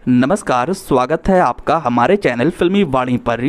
नमस्कार, स्वागत है आपका हमारे चैनल फिल्मी वाणी पर।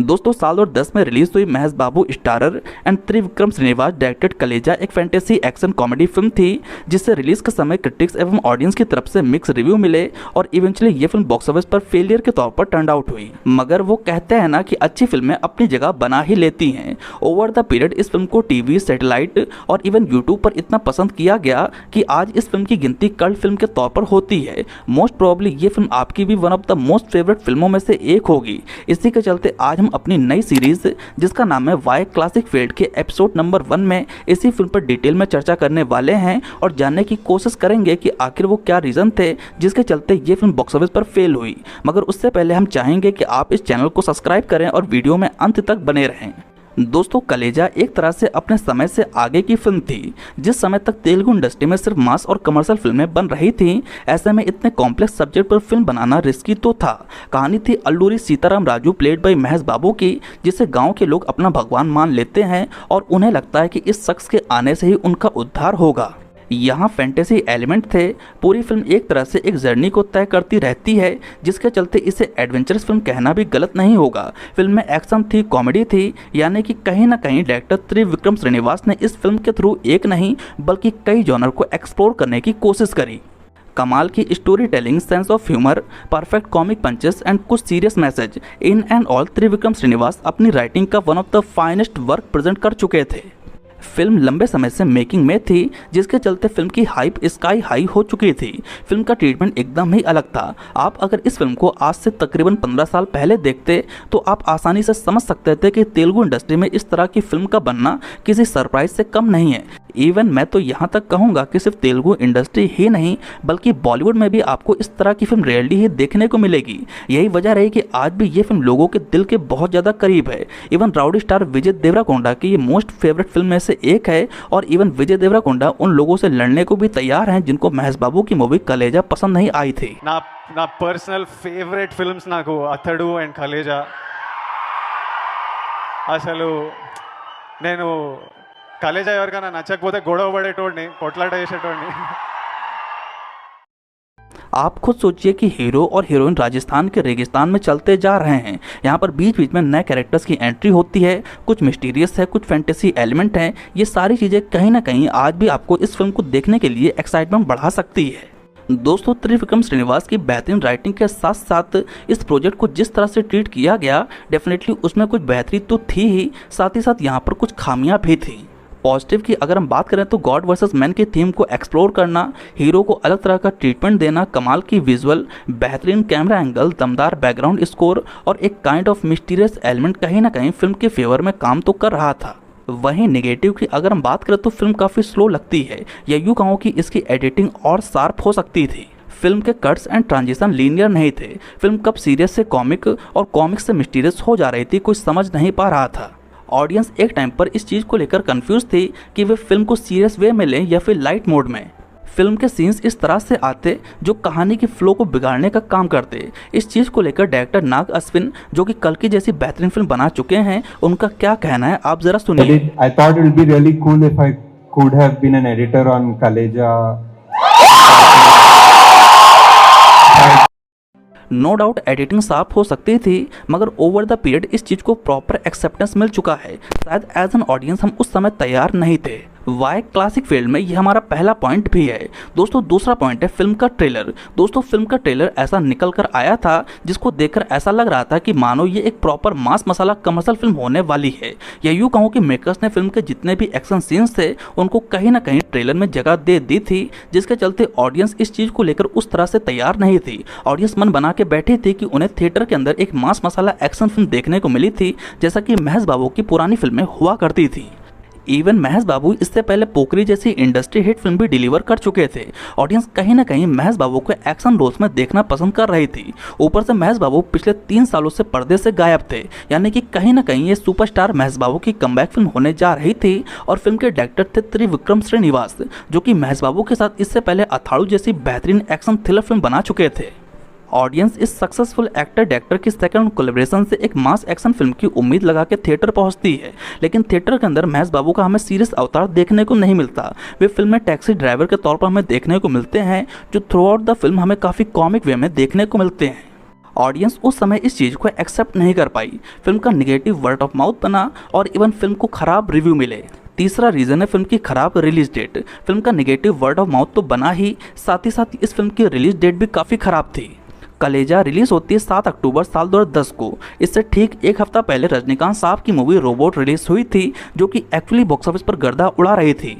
दोस्तों, साल 2010 में रिलीज हुई Mahesh Babu starrer and Trivikram Srinivas directed Khaleja एक फैंटेसी एक्शन कॉमेडी फिल्म थी, जिससे रिलीज के समय क्रिटिक्स एवं ऑडियंस की तरफ से मिक्स रिव्यू मिले और इवेंचुअली ये फिल्म बॉक्स ऑफिस पर फेलियर के तौर पर टर्न आउट हुई। मगर वो कहते हैं ना कि अच्छी फिल्में अपनी जगह बना ही लेती हैं। ओवर द पीरियड इस फिल्म को टीवी, सैटेलाइट और इवन यूट्यूब पर इतना पसंद किया गया कि आज इस फिल्म की गिनती कल्ट फिल्म के तौर पर होती है। मोस्ट प्रोबेबली ये फिल्म आपकी भी one of the most favourite फिल्मों में से एक होगी। इसी के चलते आज हम अपनी नई सीरीज जिसका नाम है वाई क्लासिक फेल्ड के एपिसोड नंबर 1 में इसी फिल्म पर डिटेल में चर्चा करने वाले हैं और जानने की कोशिश करेंगे कि आखिर वो क्या रीजन थे जिसके चलते ये फिल्म बॉक्स ऑफिस पर फेल हुई। मगर उससे पहले हम चाहेंगे कि आप इस चैनल को सब्सक्राइब करें और वीडियो में अंत तक बने रहें। दोस्तों, कलेजा एक तरह से अपने समय से आगे की फिल्म थी। जिस समय तक तेलुगु इंडस्ट्री में सिर्फ मास और कमर्शियल फिल्में बन रही थी, ऐसे में इतने कॉम्प्लेक्स सब्जेक्ट पर फिल्म बनाना रिस्की तो था। कहानी थी अल्लूरी सीताराम राजू प्लेड बाय महेश बाबू की, जिसे गांव के लोग अपना भगवान मान लेते हैं और उन्हें लगता है कि इस शख्स के आने से ही उनका उद्धार होगा। यहाँ फैंटेसी एलिमेंट थे। पूरी फिल्म एक तरह से एक जर्नी को तय करती रहती है, जिसके चलते इसे एडवेंचरस फिल्म कहना भी गलत नहीं होगा। फिल्म में एक्शन थी, कॉमेडी थी, यानी कि कहीं ना कहीं डायरेक्टर त्रिविक्रम श्रीनिवास ने इस फिल्म के थ्रू एक नहीं बल्कि कई जॉनर को एक्सप्लोर करने की कोशिश करी। कमाल की story telling, sense of humour, perfect comic punches and कुछ serious message, in and all Trivikram Srinivas अपनी राइटिंग का one of the finest work present कर चुके थे। फिल्म लंबे समय से मेकिंग में थी, जिसके चलते फिल्म की हाइप स्काई हाई हो चुकी थी। फिल्म का ट्रीटमेंट एकदम ही अलग था। आप अगर इस फिल्म को आज से तकरीबन 15 साल पहले देखते तो आप आसानी से समझ सकते थे कि तेलुगु इंडस्ट्री में इस तरह की फिल्म का बनना किसी सरप्राइज से कम नहीं है। इवन मैं तो यहाँ तक कहूँगा कि सिर्फ तेलुगु इंडस्ट्री ही नहीं बल्कि बॉलीवुड में भी आपको इस तरह की फिल्म रेयरली ही देखने को मिलेगी। यही वजह रही कि आज भी ये फिल्म लोगों के दिल के बहुत ज़्यादा करीब है। इवन राउडी स्टार विजय देवराकोंडा की ये मोस्ट फेवरेट फिल्म में से एक है और इवन विजय देवराकोंडा उन लोगों से लड़ने को भी तैयार हैं जिनको महेश बाबू की मूवी कलेजा पसंद नहीं आई थी। ना personal favourite films Naku अतडु and कलेजा। అసలు నేను కలేజా ఎవరికైనా నచ్చకపోతే గొడవ పడేటోడిని, కొట్లాట చేసేటోడిని। आप खुद सोचिए कि हीरो और हीरोइन राजस्थान के रेगिस्तान में चलते जा रहे हैं। यहाँ पर बीच बीच में नए कैरेक्टर्स की एंट्री होती है, कुछ मिस्टीरियस है, कुछ फैंटेसी एलिमेंट है। ये सारी चीज़ें कहीं ना कहीं आज भी आपको इस फिल्म को देखने के लिए एक्साइटमेंट बढ़ा सकती है। दोस्तों, त्रिविक्रम श्रीनिवास की बेहतरीन राइटिंग के साथ साथ इस प्रोजेक्ट को जिस तरह से ट्रीट किया गया, डेफिनेटली उसमें कुछ बेहतरी तो थी ही, साथ ही साथ यहाँ पर कुछ खामियां भी थी। पॉजिटिव की अगर हम बात करें तो गॉड वर्सेस मैन की थीम को एक्सप्लोर करना, हीरो को अलग तरह का ट्रीटमेंट देना, कमाल की विजुअल, बेहतरीन कैमरा एंगल, दमदार बैकग्राउंड स्कोर और एक काइंड ऑफ मिस्टीरियस एलिमेंट कहीं ना कहीं फिल्म के फेवर में काम तो कर रहा था। वहीं नेगेटिव की अगर हम बात करें तो फिल्म काफ़ी स्लो लगती है, या यूँ कहूँ कि इसकी एडिटिंग और शार्प हो सकती थी। फिल्म के कट्स एंड ट्रांजिशन लीनियर नहीं थे। फिल्म कब सीरियस से कॉमिक और कॉमिक से मिस्टीरियस हो जा रही थी, कोई समझ नहीं पा रहा था। ऑडियंस एक टाइम पर इस चीज़ को लेकर कंफ्यूज थी कि वे फिल्म को सीरियस वे में लें या फिर लाइट मोड में। फिल्म के सीन्स इस तरह से आते जो कहानी की फ्लो को बिगाड़ने का काम करते। इस चीज़ को लेकर डायरेक्टर नाग अश्विन, जो कि कल की जैसी बेहतरीन फिल्म बना चुके हैं, उनका क्या कहना है आप जरा सुनिए। I thought it would be really cool if I could have been an editor on Kaleja. No doubt editing साफ हो सकती थी, मगर ओवर द पीरियड इस चीज़ को प्रॉपर एक्सेप्टेंस मिल चुका है। शायद एज एन ऑडियंस हम उस समय तैयार नहीं थे। वाई क्लासिक फील्ड में ये हमारा पहला पॉइंट भी है। दोस्तों, दूसरा पॉइंट है फिल्म का ट्रेलर। दोस्तों, फिल्म का ट्रेलर ऐसा निकल कर आया था जिसको देखकर ऐसा लग रहा था कि मानो ये एक प्रॉपर मास मसाला कमर्शियल फिल्म होने वाली है। या यूँ कहूँ कि मेकर्स ने फिल्म के जितने भी एक्शन सीन्स थे उनको कहीं ना कहीं ट्रेलर में जगह दे दी थी, जिसके चलते ऑडियंस इस चीज़ को लेकर उस तरह से तैयार नहीं थी। ऑडियंस मन बना के बैठी थी कि उन्हें थिएटर के अंदर एक मास मसाला एक्शन फिल्म देखने को मिली थी, जैसा कि महेश बाबू की पुरानी फिल्में हुआ करती थी। इवन महेश बाबू इससे पहले पोखरी जैसी इंडस्ट्री हिट फिल्म भी डिलीवर कर चुके थे। ऑडियंस कहीं ना कहीं महेश बाबू को एक्शन रोल्स में देखना पसंद कर रही थी। ऊपर से महेश बाबू पिछले 3 सालों से पर्दे से गायब थे, यानी कि कहीं ना कहीं ये सुपरस्टार महेश बाबू की कमबैक फिल्म होने जा रही थी। और फिल्म के डायरेक्टर थे त्रिविक्रम श्रीनिवास, जो कि महेश बाबू के साथ इससे पहले अथाड़ू जैसी बेहतरीन एक्शन थ्रिलर फिल्म बना चुके थे। ऑडियंस इस सक्सेसफुल एक्टर डायरेक्टर की सेकंड कोलैबोरेशन से एक मास एक्शन फिल्म की उम्मीद लगा के थिएटर पहुंचती है, लेकिन थिएटर के अंदर महेश बाबू का हमें सीरियस अवतार देखने को नहीं मिलता। वे फिल्म में टैक्सी ड्राइवर के तौर पर हमें देखने को मिलते हैं, जो थ्रू आउट द फिल्म हमें काफ़ी कॉमिक वे में देखने को मिलते हैं। ऑडियंस उस समय इस चीज़ को एक्सेप्ट नहीं कर पाई। फिल्म का निगेटिव वर्ड ऑफ माउथ बना और इवन फिल्म को खराब रिव्यू मिले। तीसरा रीज़न है फिल्म की खराब रिलीज डेट। फिल्म का निगेटिव वर्ड ऑफ माउथ तो बना ही, साथ ही इस फिल्म की रिलीज डेट भी काफ़ी ख़राब थी। कलेजा रिलीज होती है 7 अक्टूबर साल 2010 को। इससे ठीक एक हफ्ता पहले रजनीकांत साहब की मूवी रोबोट रिलीज हुई थी, जो कि एक्चुअली बॉक्स ऑफिस पर गर्दा उड़ा रही थी।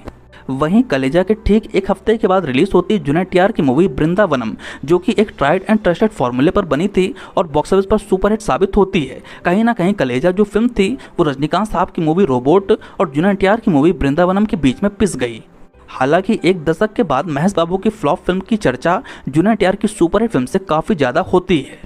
वहीं कलेजा के ठीक एक हफ्ते के बाद रिलीज होती जुनैद टीआर की मूवी वृंदावनम, जो कि एक ट्राइड एंड ट्रस्टेड फॉर्मूले पर बनी थी और बॉक्स ऑफिस पर सुपरहिट साबित होती है। कहीं ना कहीं कलेजा जो फिल्म थी वो रजनीकांत साहब की मूवी रोबोट और जुनैद टीआर की मूवी वृंदावनम के बीच में पिस गई। हालांकि एक दशक के बाद महेश बाबू की फ्लॉप फिल्म की चर्चा जुनैद टीआर की सुपरहिट फिल्म से काफ़ी ज़्यादा होती है।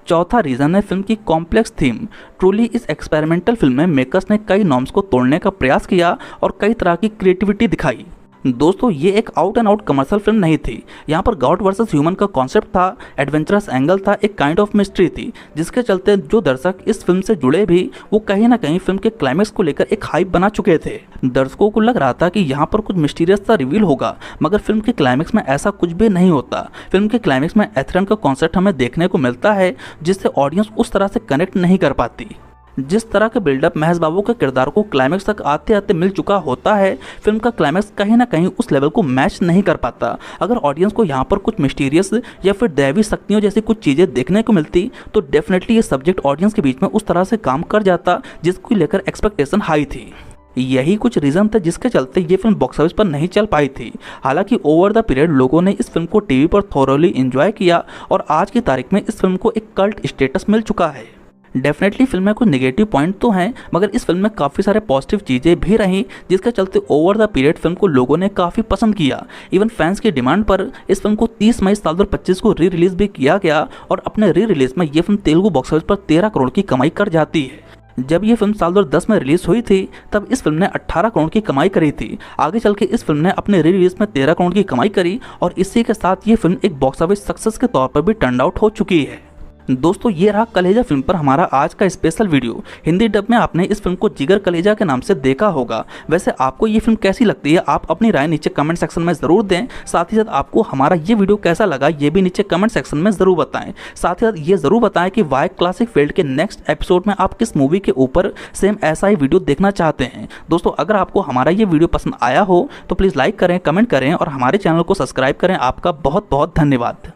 चौथा रीज़न है फिल्म की कॉम्प्लेक्स थीम। ट्रूली इस एक्सपेरिमेंटल फिल्म में मेकर्स ने कई नॉर्म्स को तोड़ने का प्रयास किया और कई तरह की क्रिएटिविटी दिखाई। दोस्तों, ये एक out and out commercial film नहीं थी। यहाँ पर गॉड वर्सेस ह्यूमन का कॉन्सेप्ट था, एडवेंचरस एंगल था, एक काइंड ऑफ मिस्ट्री थी, जिसके चलते जो दर्शक इस फिल्म से जुड़े भी वो कहीं ना कहीं फिल्म के क्लाइमेक्स को लेकर एक हाइप बना चुके थे। दर्शकों को लग रहा था कि यहाँ पर कुछ मिस्टीरियस सा रिवील होगा, मगर फिल्म के क्लाइमेक्स में ऐसा कुछ भी नहीं होता। फिल्म के क्लाइमेक्स में एथेरन का कॉन्सेप्ट हमें देखने को मिलता है, जिससे ऑडियंस उस तरह से कनेक्ट नहीं कर पाती। जिस तरह के बिल्डअप महेश बाबू के किरदार को क्लाइमेक्स तक आते आते मिल चुका होता है, फिल्म का क्लाइमेक्स कहीं ना कहीं उस लेवल को मैच नहीं कर पाता। अगर ऑडियंस को यहाँ पर कुछ मिस्टीरियस या फिर दैवी शक्तियों जैसी कुछ चीज़ें देखने को मिलती तो डेफिनेटली ये सब्जेक्ट ऑडियंस के बीच में उस तरह से काम कर जाता जिसको लेकर एक्सपेक्टेशन हाई थी। यही कुछ रीज़न था जिसके चलते ये फिल्म बॉक्स ऑफिस पर नहीं चल पाई थी। हालांकि ओवर द पीरियड लोगों ने इस फिल्म को टीवी पर थोरोली एंजॉय किया और आज की तारीख में इस फिल्म को एक कल्ट स्टेटस मिल चुका है। डेफिनेटली फिल्म में कुछ नेगेटिव पॉइंट तो हैं, मगर इस फिल्म में काफ़ी सारे पॉजिटिव चीज़ें भी रहीं, जिसके चलते ओवर द पीरियड फिल्म को लोगों ने काफ़ी पसंद किया। इवन फैंस की डिमांड पर इस फिल्म को 30 मई साल 2025 को री रिलीज़ भी किया गया और अपने री रिलीज़ में ये फिल्म तेलुगु बॉक्स ऑफिस पर 13 करोड़ की कमाई कर जाती है। जब ये फिल्म साल 2010 में रिलीज हुई थी तब इस फिल्म ने 18 करोड़ की कमाई करी थी। आगे चल के इस फिल्म ने अपने री रिलीज में 13 करोड़ की कमाई करी और इसी के साथ ये फिल्म एक बॉक्स ऑफिस सक्सेस के तौर पर भी टर्न आउट हो चुकी है। दोस्तों, ये रहा कलेजा फिल्म पर हमारा आज का स्पेशल वीडियो। हिंदी डब में आपने इस फिल्म को जिगर कलेजा के नाम से देखा होगा। वैसे आपको ये फिल्म कैसी लगती है, आप अपनी राय नीचे कमेंट सेक्शन में ज़रूर दें। साथ ही साथ आपको हमारा ये वीडियो कैसा लगा ये भी नीचे कमेंट सेक्शन में ज़रूर बताएं। साथ ही साथ ये ज़रूर बताएं कि वाई क्लासिक फील्ड के नेक्स्ट एपिसोड में आप किस मूवी के ऊपर सेम ऐसा ही वीडियो देखना चाहते हैं। दोस्तों, अगर आपको हमारा ये वीडियो पसंद आया हो तो प्लीज़ लाइक करें, कमेंट करें और हमारे चैनल को सब्सक्राइब करें। आपका बहुत बहुत धन्यवाद।